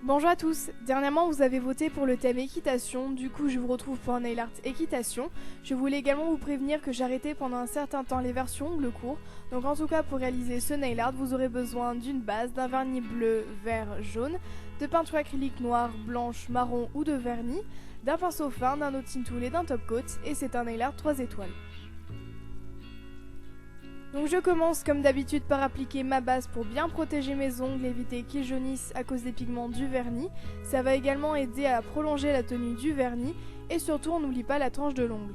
Bonjour à tous, dernièrement vous avez voté pour le thème équitation, du coup je vous retrouve pour un nail art équitation. Je voulais également vous prévenir que j'arrêtais pendant un certain temps les versions ongles courts, donc en tout cas pour réaliser ce nail art vous aurez besoin d'une base, d'un vernis bleu, vert, jaune, de peinture acrylique noire, blanche, marron ou de vernis, d'un pinceau fin, d'un dotting tool et d'un top coat, et c'est un nail art 3 étoiles. Donc je commence comme d'habitude par appliquer ma base pour bien protéger mes ongles et éviter qu'ils jaunissent à cause des pigments du vernis. Ça va également aider à prolonger la tenue du vernis et surtout on n'oublie pas la tranche de l'ongle.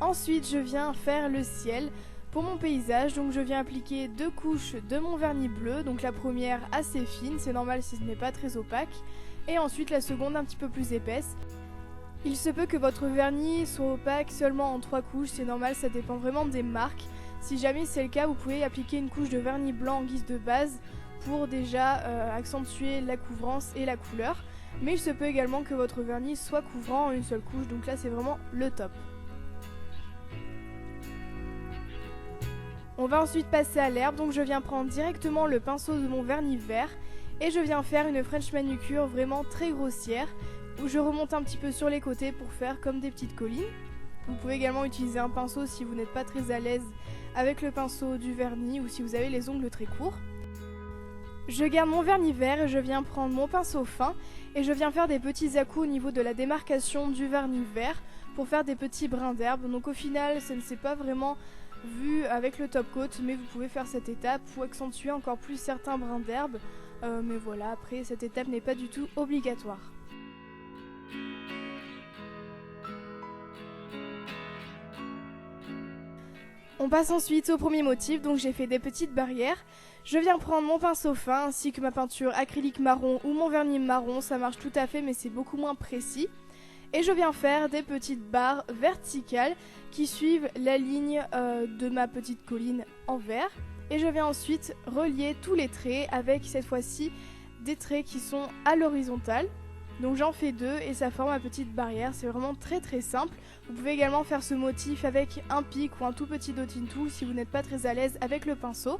Ensuite je viens faire le ciel pour mon paysage, donc je viens appliquer 2 couches de mon vernis bleu, donc la première assez fine, c'est normal si ce n'est pas très opaque, et ensuite la seconde un petit peu plus épaisse. Il se peut que votre vernis soit opaque seulement en 3 couches, c'est normal, ça dépend vraiment des marques. Si jamais c'est le cas, vous pouvez appliquer une couche de vernis blanc en guise de base pour déjà accentuer la couvrance et la couleur. Mais il se peut également que votre vernis soit couvrant en une seule couche, donc là c'est vraiment le top. On va ensuite passer à l'herbe, donc je viens prendre directement le pinceau de mon vernis vert et je viens faire une French manucure vraiment très grossière, où je remonte un petit peu sur les côtés pour faire comme des petites collines. Vous pouvez également utiliser un pinceau si vous n'êtes pas très à l'aise avec le pinceau du vernis ou si vous avez les ongles très courts. Je garde mon vernis vert et je viens prendre mon pinceau fin et je viens faire des petits à-coups au niveau de la démarcation du vernis vert pour faire des petits brins d'herbe. Donc au final, ça ne s'est pas vraiment vu avec le top coat, mais vous pouvez faire cette étape pour accentuer encore plus certains brins d'herbe. Mais voilà, après cette étape n'est pas du tout obligatoire. On passe ensuite au premier motif, donc j'ai fait des petites barrières. Je viens prendre mon pinceau fin ainsi que ma peinture acrylique marron ou mon vernis marron, ça marche tout à fait mais c'est beaucoup moins précis. Et je viens faire des petites barres verticales qui suivent la ligne de ma petite colline en vert. Et je viens ensuite relier tous les traits avec cette fois-ci des traits qui sont à l'horizontale. Donc j'en fais 2 et ça forme ma petite barrière, c'est vraiment très simple. Vous pouvez également faire ce motif avec un pic ou un tout petit dotting tool si vous n'êtes pas très à l'aise avec le pinceau.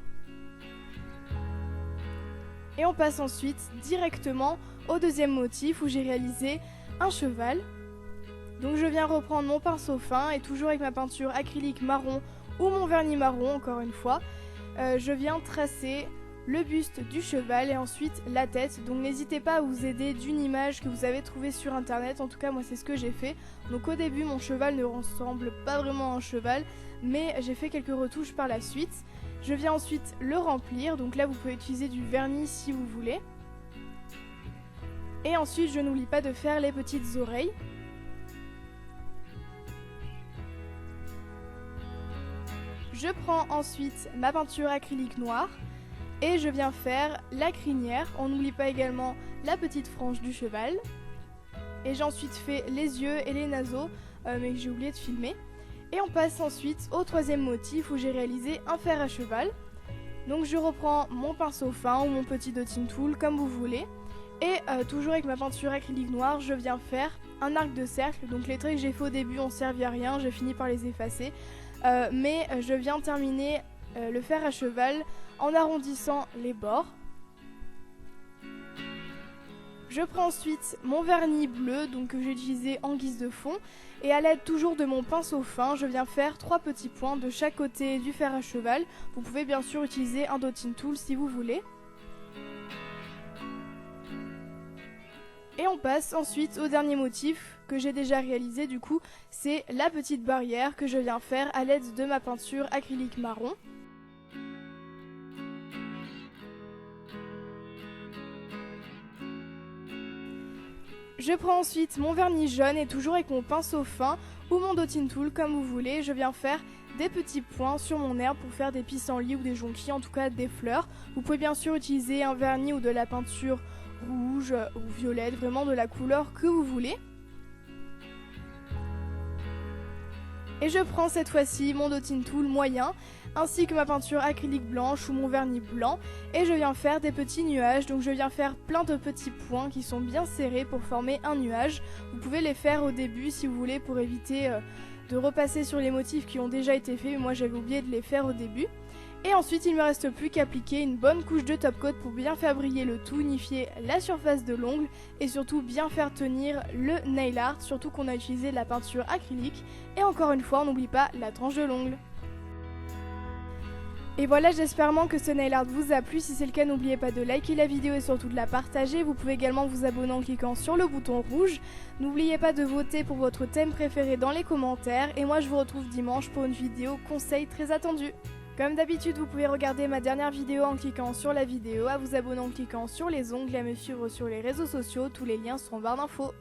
Et on passe ensuite directement au deuxième motif où j'ai réalisé un cheval. Donc je viens reprendre mon pinceau fin et toujours avec ma peinture acrylique marron ou mon vernis marron encore une fois, je viens tracer le buste du cheval et ensuite la tête. Donc n'hésitez pas à vous aider d'une image que vous avez trouvée sur internet, en tout cas moi c'est ce que j'ai fait. Donc au début mon cheval ne ressemble pas vraiment à un cheval, mais j'ai fait quelques retouches par la suite. Je viens ensuite le remplir, donc là vous pouvez utiliser du vernis si vous voulez. Et ensuite je n'oublie pas de faire les petites oreilles. Je prends ensuite ma peinture acrylique noire et je viens faire la crinière. On n'oublie pas également la petite frange du cheval. Et j'ai ensuite fait les yeux et les naseaux, mais que j'ai oublié de filmer. Et on passe ensuite au troisième motif où j'ai réalisé un fer à cheval. Donc je reprends mon pinceau fin ou mon petit dotting tool comme vous voulez. Et toujours avec ma peinture acrylique noire, je viens faire un arc de cercle. Donc les traits que j'ai fait au début n'ont servi à rien, j'ai fini par les effacer. Mais je viens terminer le fer à cheval en arrondissant les bords. Je prends ensuite mon vernis bleu donc que j'ai utilisé en guise de fond et à l'aide toujours de mon pinceau fin, je viens faire 3 petits points de chaque côté du fer à cheval. Vous pouvez bien sûr utiliser un dotting tool si vous voulez. Et on passe ensuite au dernier motif que j'ai déjà réalisé du coup, c'est la petite barrière que je viens faire à l'aide de ma peinture acrylique marron. Je prends ensuite mon vernis jaune et toujours avec mon pinceau fin ou mon dotting tool comme vous voulez, je viens faire des petits points sur mon herbe pour faire des pissenlits ou des jonquilles, en tout cas des fleurs. Vous pouvez bien sûr utiliser un vernis ou de la peinture rouge ou violette, vraiment de la couleur que vous voulez. Et je prends cette fois-ci mon dotting tool moyen ainsi que ma peinture acrylique blanche ou mon vernis blanc et je viens faire des petits nuages. Donc je viens faire plein de petits points qui sont bien serrés pour former un nuage. Vous pouvez les faire au début si vous voulez pour éviter de repasser sur les motifs qui ont déjà été faits, mais moi j'avais oublié de les faire au début. Et ensuite il me reste plus qu'à appliquer une bonne couche de top coat pour bien faire briller le tout, unifier la surface de l'ongle et surtout bien faire tenir le nail art, surtout qu'on a utilisé de la peinture acrylique. Et encore une fois on n'oublie pas la tranche de l'ongle. Et voilà, j'espère que ce nail art vous a plu. Si c'est le cas, n'oubliez pas de liker la vidéo et surtout de la partager. Vous pouvez également vous abonner en cliquant sur le bouton rouge. N'oubliez pas de voter pour votre thème préféré dans les commentaires. Et moi, je vous retrouve dimanche pour une vidéo conseil très attendue. Comme d'habitude, vous pouvez regarder ma dernière vidéo en cliquant sur la vidéo, à vous abonner en cliquant sur les ongles et à me suivre sur les réseaux sociaux. Tous les liens sont en barre d'infos.